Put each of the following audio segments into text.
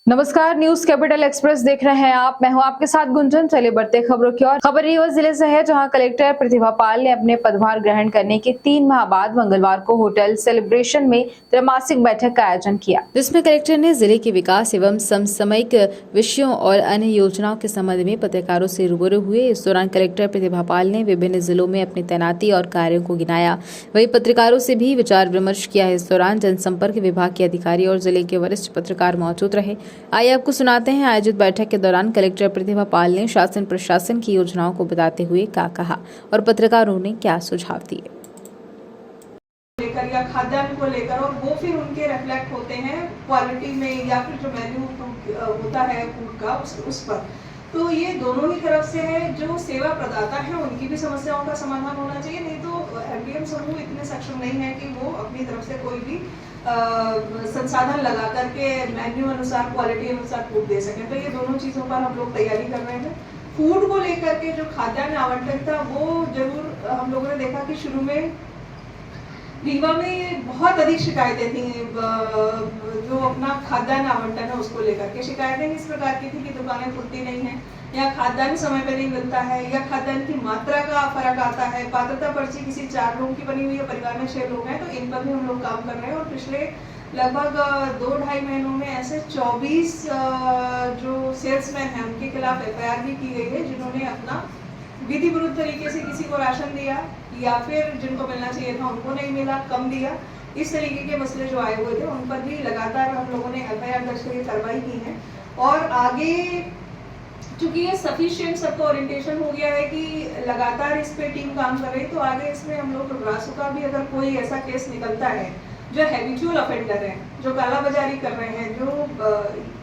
नमस्कार, news capital express देख रहे हैं आप। मैं हूं आपके साथ गुंजन। चलिए बढ़ते खबरों की ओर। खबर रीवा जिले से है, जहां कलेक्टर प्रतिभा पाल ने अपने पदभार ग्रहण करने के 3 माह बाद मंगलवार को होटल सेलिब्रेशन में त्रैमासिक बैठक का आयोजन किया, जिसमें कलेक्टर ने जिले के विकास एवं समसामयिक विषयों और अन्य योजनाओं के संबंध में पत्रकारों से रूबरू हुए। इस दौरान कलेक्टर प्रतिभा पाल ने विभिन्न जिलों में अपनी तैनाती और कार्यों को गिनाया, वहीं पत्रकारों से भी विचार विमर्श किया। इस दौरान जनसंपर्क विभाग के अधिकारी और जिले के वरिष्ठ पत्रकार मौजूद रहे। आइए आपको सुनाते हैं आयोजित बैठक के दौरान कलेक्टर प्रतिभा पाल ने शासन प्रशासन की योजनाओं को बताते हुए क्या कहा और पत्रकारों ने क्या सुझाव दिए। लेकर या खाद्यान्न को लेकर, और वो फिर उनके रिफ्लेक्ट होते हैं क्वालिटी में या फिर जो मेन्यू होता है फूड का उस पर। तो ये दोनों ही तरफ से है। जो सेवा प्रदाता है उनकी भी समस्याओं का समाधान होना चाहिए, नहीं तो एमडीएम समूह इतने सक्षम नहीं है कि वो अपनी तरफ से कोई भी संसाधन लगा करके मेन्यू अनुसार क्वालिटी अनुसार फूड दे सकें। तो ये दोनों चीज़ों पर हम लोग तैयारी कर रहे हैं। फूड को लेकर के जो खाद्यान्न आवंटन था वो जरूर हम लोगों ने देखा कि शुरू में रीवा में बहुत अधिक शिकायतें थी। जो अपना खाद्यान्न आवंटन है उसको लेकर के शिकायतें इस प्रकार की थी कि दुकानें खुलती नहीं है, या खाद्यान्न समय पे नहीं मिलता है, या खाद्यान्न की मात्रा का फर्क आता है। पात्रता पर्ची किसी 4 लोगों की बनी हुई है, परिवार में 6 लोग हैं, तो इन पर भी हम लोग काम कर रहे हैं। और पिछले लगभग 2-2.5 महीनों में ऐसे 24 जो सेल्समैन हैं उनके खिलाफ एफआईआर भी की गई है, जिन्होंने अपना विधि विरुद्ध तरीके से किसी को राशन दिया या फिर जिनको मिलना चाहिए था उनको नहीं मिला, कम दिया। इस तरीके के मसले जो आए हुए थे उन पर भी लगातार हम लोगों ने एफआईआर दर्ज करके कार्रवाई की है। और आगे चूंकि ये सफिशिएंट सबको ओरिएंटेशन हो गया है कि लगातार इस पे टीम काम कर रही है, तो आगे इसमें हम लोग रासुका भी अगर कोई ऐसा केस निकलता है जो हैबिचुअल ऑफेंडर है, जो कालाबाजारी कर रहे हैं, जो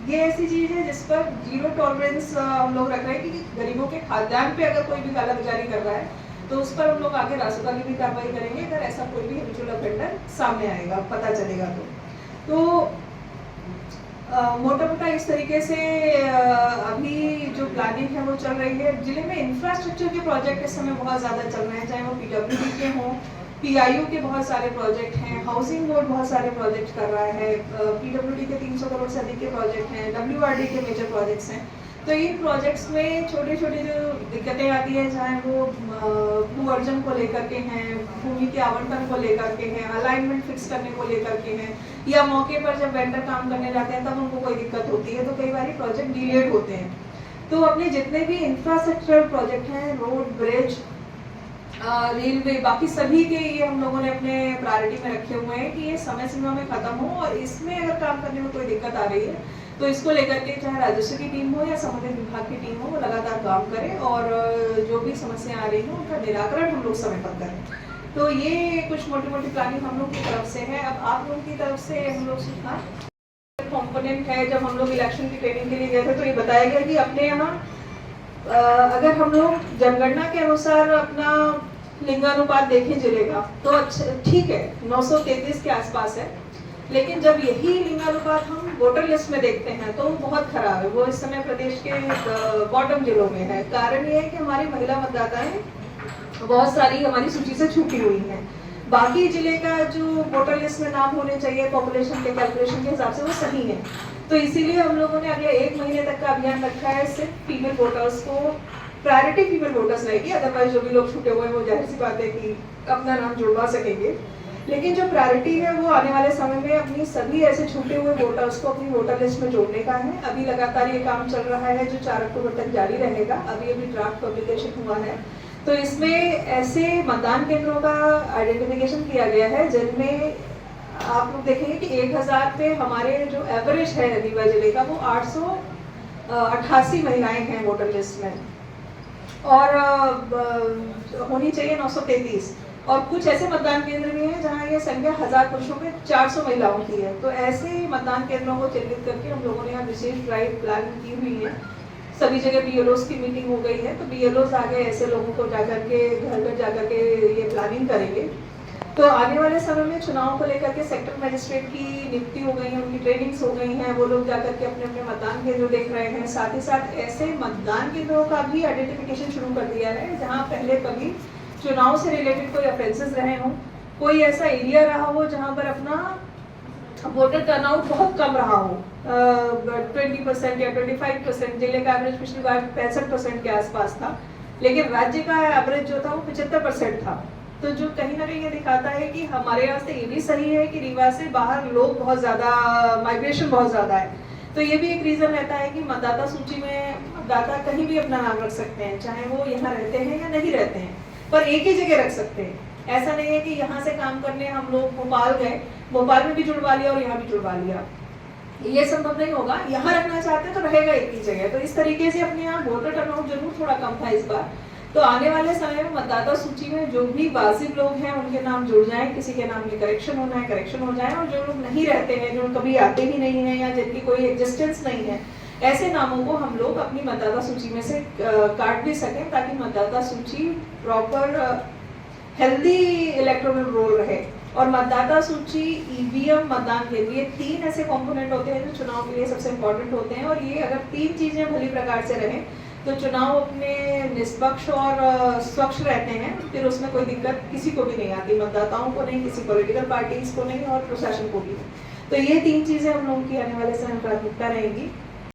ये ऐसी चीज है जिस पर 0 टॉलरेंस हम लोग रख रहे हैं कि गरीबों के खाद्यान्न पे अगर कोई भी कालाबाजारी कर रहा है तो उस पर हम लोग आगे रासुका की भी कार्रवाई करेंगे अगर ऐसा कोई भी हैबिचुअल ऑफेंडर सामने आएगा, पता चलेगा तो मोटा मोटा इस तरीके से अभी जो प्लानिंग है वो चल रही है। जिले में इंफ्रास्ट्रक्चर के प्रोजेक्ट इस समय बहुत ज़्यादा चल रहे हैं, चाहे वो पीडब्ल्यूडी के हों, पीआईयू के बहुत सारे प्रोजेक्ट हैं, हाउसिंग बोर्ड बहुत सारे प्रोजेक्ट कर रहा है, पीडब्ल्यूडी के 300 करोड़ से अधिक के प्रोजेक्ट हैं, डब्ल्यूआरडी के मेजर प्रोजेक्ट्स हैं। तो इन प्रोजेक्ट्स में छोटे छोटे जो दिक्कतें आती हैं, चाहे वो भू अर्जन को लेकर के हैं, भूमि के आवंटन को लेकर के हैं, अलाइनमेंट फिक्स करने को लेकर के हैं, या मौके पर जब वेंडर काम करने जाते हैं तब उनको कोई दिक्कत होती है, तो कई बार प्रोजेक्ट डिलेड होते हैं। तो अपने जितने भी इंफ्रास्ट्रक्चरल प्रोजेक्ट हैं, रोड, ब्रिज, रेलवे, बाकी सभी के ये हम लोगों ने अपने प्रायोरिटी में रखे हुए हैं कि ये समय सीमा में खत्म हो। और इसमें अगर काम करने में कोई दिक्कत आ रही है तो इसको लेकर के चाहे राजस्व की टीम हो या संबंधित विभाग की टीम हो, वो लगातार काम करे और जो भी समस्या आ रही है उनका निराकरण हम लोग समय पर करें। तो ये कुछ मोटी मोटी प्लानिंग हम लोग की तरफ से है। अब आप लोगों की तरफ से हम लोग सीखना कॉम्पोनेंट है। जब हम लोग इलेक्शन की ट्रेनिंग के लिए गए थे तो ये बताया गया कि अपने यहाँ अगर हम लोग जनगणना के अनुसार अपना लिंगानुपात देखें जिले का तो अच्छा ठीक है, 933 के आसपास है, लेकिन जब यही लिंगानुपात हम वोटर लिस्ट में देखते हैं तो बहुत खराब है। वो इस समय प्रदेश के बॉटम जिलों में है। कारण ये है कि हमारी महिला मतदाताएं बहुत सारी हमारी सूची से छूटी हुई हैं। बाकी जिले का जो वोटर लिस्ट में नाम होने चाहिए पॉपुलेशन के कैलकुलेशन के हिसाब से वो सही है। तो इसीलिए हम लोगों ने अगले 1 महीने तक का अभियान रखा है। सिर्फ फीमेल वोटर्स को प्रायोरिटी फीमेल वोटर्स रहेगी, अदरवाइज जो भी लोग छूटे हुए हैं वो जाहिर सी बात है कि अपना नाम जुड़वा सकेंगे। लेकिन जो प्रायोरिटी है वो आने वाले समय में अपनी सभी ऐसे छूटे हुए वोटर्स को अपनी वोटर लिस्ट में जोड़ने का है। अभी लगातार ये काम चल रहा है जो 4 अक्टूबर तक जारी रहेगा। अभी ड्राफ्ट पब्लिकेशन हुआ है, तो इसमें ऐसे मतदान केंद्रों का आइडेंटिफिकेशन किया गया है जिनमें आप लोग देखेंगे कि 1000 पे हमारे जो एवरेज है रीवा जिले का वो 888 महिलाएं हैं वोटर लिस्ट में, और होनी चाहिए 933। और कुछ ऐसे मतदान केंद्र भी हैं जहां ये संख्या 1000 पुरुषों पे 400 महिलाओं की है। तो ऐसे मतदान केंद्रों को चिन्हित करके हम लोगों ने यहाँ विशेष ड्राइव प्लान की हुई है। सभी जगह बीएलओस की मीटिंग हो गई है, तो बीएलओस आगे ऐसे लोगों को जाकर के घर घर जाकर के ये प्लानिंग करेंगे। तो आने वाले समय में चुनाव को लेकर के सेक्टर मजिस्ट्रेट की नियुक्ति हो गई है, उनकी ट्रेनिंग्स हो गई हैं, वो लोग जाकर के अपने अपने मतदान केंद्र देख रहे हैं। साथ ही साथ ऐसे मतदान केंद्रों का भी आइडेंटिफिकेशन शुरू कर दिया है जहाँ पहले कभी चुनाव से रिलेटेड कोई ऑफेंसेस रहे हों, कोई ऐसा एरिया रहा हो जहाँ पर अपना वोटर टर्नआउट बहुत कम रहा हो, 20% या 25%, जिले का एवरेज पिछली बार 65% के आसपास था, लेकिन राज्य का एवरेज जो था वो 75% था। तो जो कहीं ना कहीं ये दिखाता है कि हमारे यहाँ से ये भी सही है कि रीवा से बाहर लोग बहुत ज़्यादा, माइग्रेशन बहुत ज़्यादा है। तो ये भी एक रीज़न रहता है कि मतदाता सूची में मतदाता कहीं भी अपना नाम रख सकते हैं, चाहे वो यहाँ रहते हैं या नहीं रहते हैं, पर एक ही जगह रख सकते हैं। ऐसा नहीं है कि यहाँ से काम करने हम लोग भोपाल गए, भोपाल में भी जुड़वा लिया और यहाँ भी जुड़वा लिया, ये संभव नहीं होगा। यहाँ रखना चाहते हैं तो रहेगा एक ही जगह। तो इस तरीके से अपने यहाँ वोटर टर्नआउट जरूर थोड़ा कम था इस बार। तो आने वाले समय में मतदाता सूची में जो भी वाजिब लोग हैं उनके नाम जुड़ जाएं, किसी के नाम में करेक्शन होना है करेक्शन हो जाए, और जो लोग नहीं रहते हैं, जो कभी आते ही नहीं है या जिनकी कोई एग्जिस्टेंस नहीं है, ऐसे नामों को हम लोग अपनी मतदाता सूची में से काट भी सकें, ताकि मतदाता सूची प्रॉपर हेल्दी इलेक्टोरल रोल रहे। और मतदाता सूची, ईवीएम, मतदान केंद्र, ये 3 ऐसे कंपोनेंट होते हैं जो चुनाव के लिए सबसे इम्पोर्टेंट होते हैं। और ये अगर 3 चीजें भली प्रकार से रहें तो चुनाव अपने निष्पक्ष और स्वच्छ रहते हैं, फिर उसमें कोई दिक्कत किसी को भी नहीं आती, मतदाताओं को नहीं, किसी पॉलिटिकल पार्टीज को नहीं और प्रशासन को भी। तो ये 3 चीजें हम लोगों की आने वाले समय में प्राथमिकता रहेंगी।